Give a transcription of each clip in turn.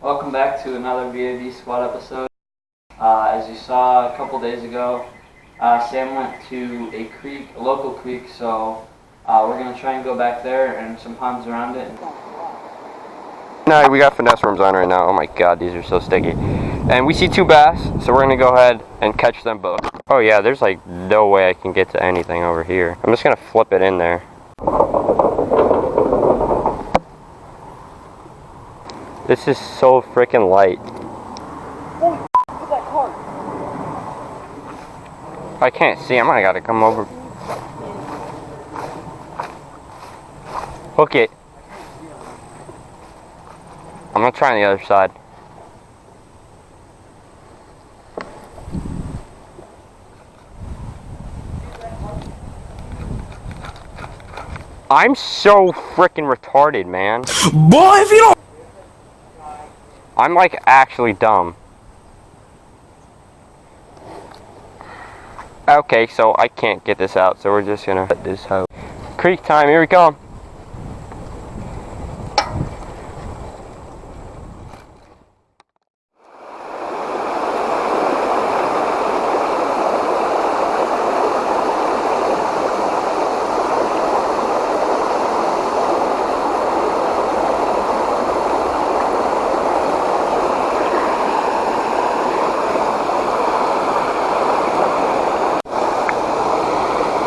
Welcome back to another BAB Squad episode. As you saw a couple days ago, Sam went to a local creek, so we're going to try and go back there and some ponds around it. No, we got finesse worms on right now. Oh my god, these are so sticky. And we see 2 bass, so we're going to go ahead and catch them both. Oh yeah, there's like no way I can get to anything over here. I'm just going to flip it in there. This is so freaking light. Holy look at that cart. I can't see him. I gotta come over. Hook it. I'm gonna try on the other side. I'm so freaking retarded, man. Boy, if you don't. I'm like actually dumb. Okay, so I can't get this out, so we're just gonna let this hoe. Creek time, here we come.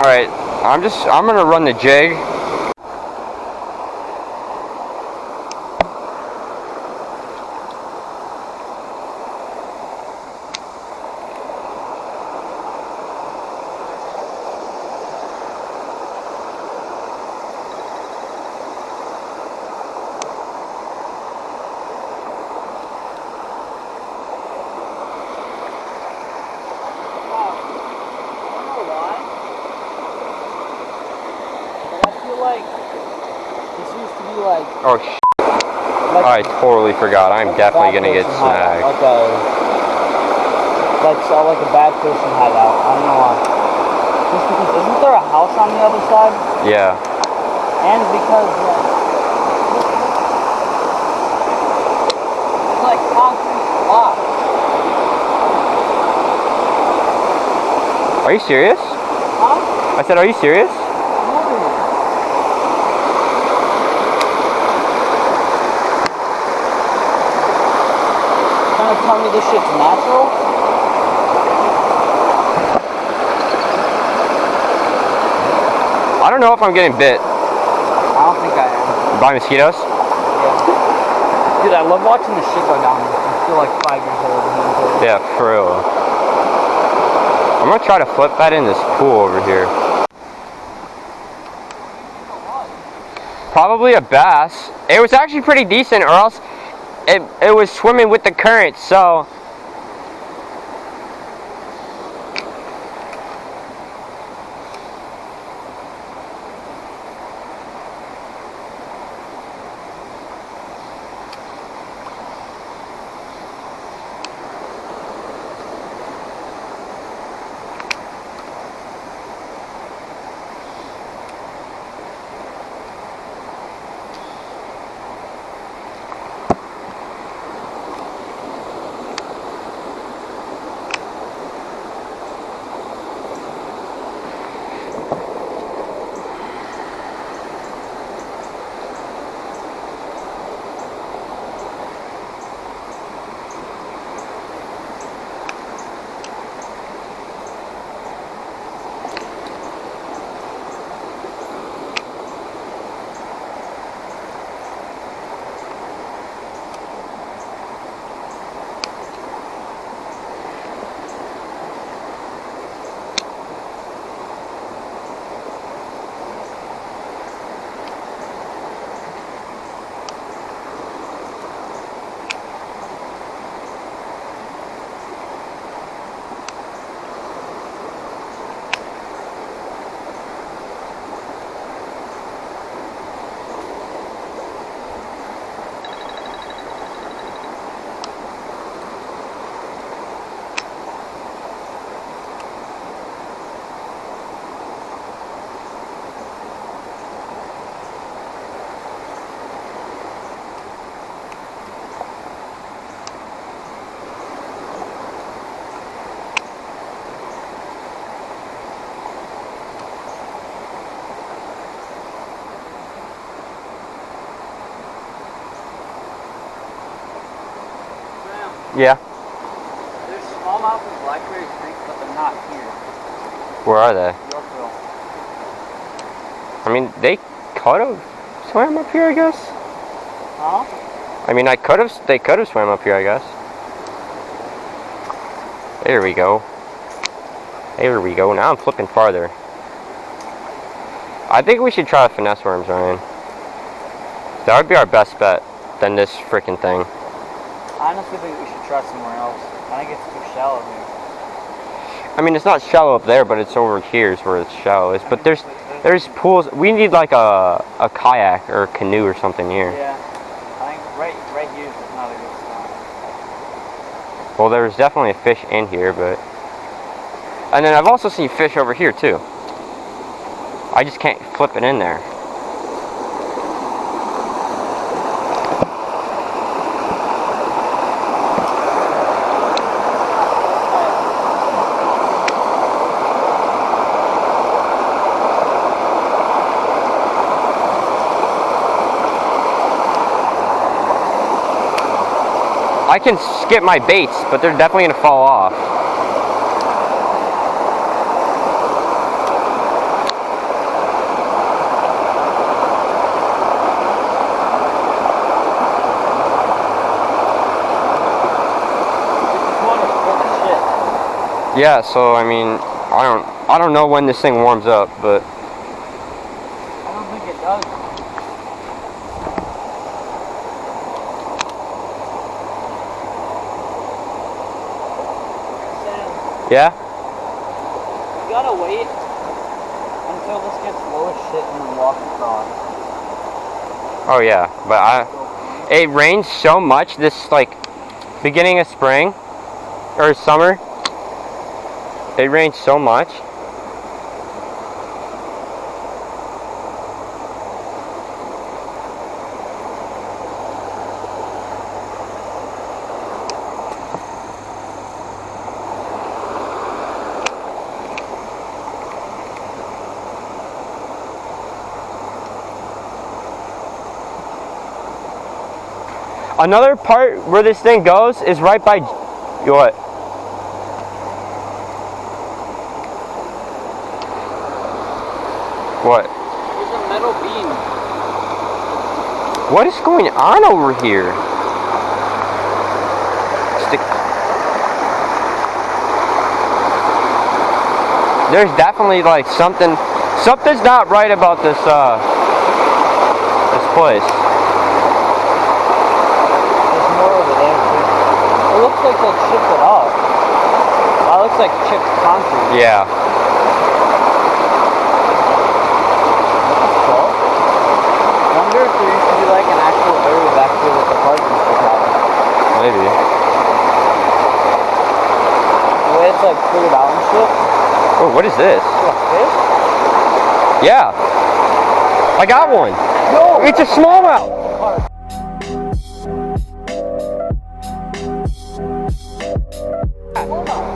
Alright, I'm gonna run the jig. Oh sh**. I totally forgot. I'm definitely gonna get snagged. Like a bad person hideout. I don't know why. Just because, isn't there a house on the other side? Yeah. And because, it's like concrete block. Are you serious? Huh? I said, are you serious? Tell me this shit's natural? I don't know if I'm getting bit. I don't think I am. By mosquitoes? Yeah. Dude, I love watching this shit go down. I feel like 5 years old. Yeah, for real. I'm gonna try to flip that in this pool over here. Probably a bass. It was actually pretty decent, or else it was swimming with the current, so Yeah. There's smallmouth in Blackberry Creek, but they're not here. Where are they? Yorkville. I mean, they could have swam up here, I guess. Huh? I mean, they could have swam up here, I guess. There we go. There we go. Now I'm flipping farther. I think we should try the finesse worms, Ryan. That would be our best bet than this freaking thing. I honestly think we should try somewhere else. I think it's too shallow here. I mean, it's not shallow up there, but it's over here is where it's shallow. But there's pools. We need like a kayak or a canoe or something here. Yeah. I think right here is not a good spot. Well, there's definitely a fish in here, but... And then I've also seen fish over here, too. I just can't flip it in there. I can skip my baits, but they're definitely going to fall off. Yeah, so I mean, I don't know when this thing warms up, but I don't think it does. yeah. You gotta wait until this gets low as shit and then walk across. Oh yeah, but it rains so much this like beginning of spring or summer. It rains so much. Another part where this thing goes is right by what? What? There's a metal beam. What is going on over here? There's definitely like something's not right about this this place. There's more over there too. It looks like they chipped it up. That looks like chipped concrete. Yeah. I wonder if there used to be like an actual area back here with the parking spot. Maybe. The way it's like cleared out and shit. Oh, what is this? A fish? Yeah. I got one. No! It's a smallmouth.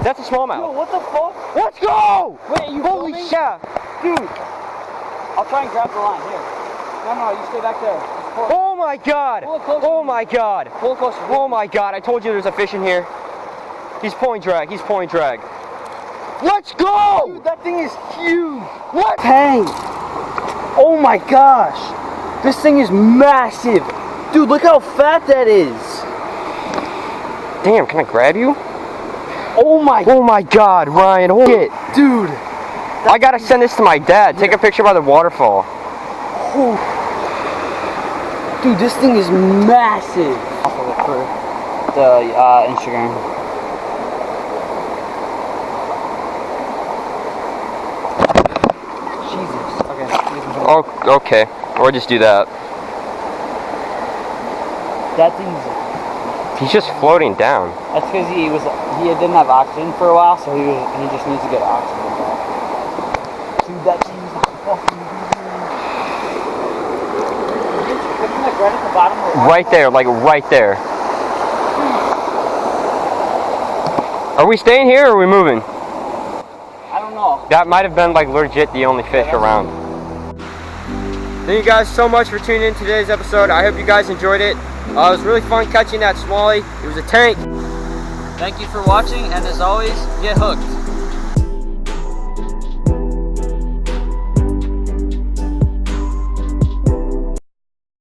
That's a smallmouth. Yo, what the fuck? Let's go! Wait, you Holy filming? shit. Dude! I'll try and grab the line. Here. No, you stay back there. Oh my god! Pull it closer. Oh my god! Pull it closer. Oh my god, I told you there's a fish in here. He's pulling drag, Let's go! Dude, that thing is huge. What? Dang. Oh my gosh. This thing is massive. Dude, look how fat that is. Damn, can I grab you? Oh my God, Ryan, hold it. dude. I gotta send this to my dad. Take a picture by the waterfall. Oh. Dude, this thing is massive. For the Instagram. Jesus. Okay. Oh, okay. Or just do that. That thing's. He's just floating down. That's because he didn't have oxygen for a while, so he just needs to get oxygen back. Dude, that thing's fucking huge. Isn't like right at the bottom of the water? Right there, like right there. Are we staying here or are we moving? I don't know. That might have been like legit the only fish around. Thank you guys so much for tuning in to today's episode. I hope you guys enjoyed it. It was really fun catching that smallie. It was a tank. Thank you for watching, and as always, get hooked.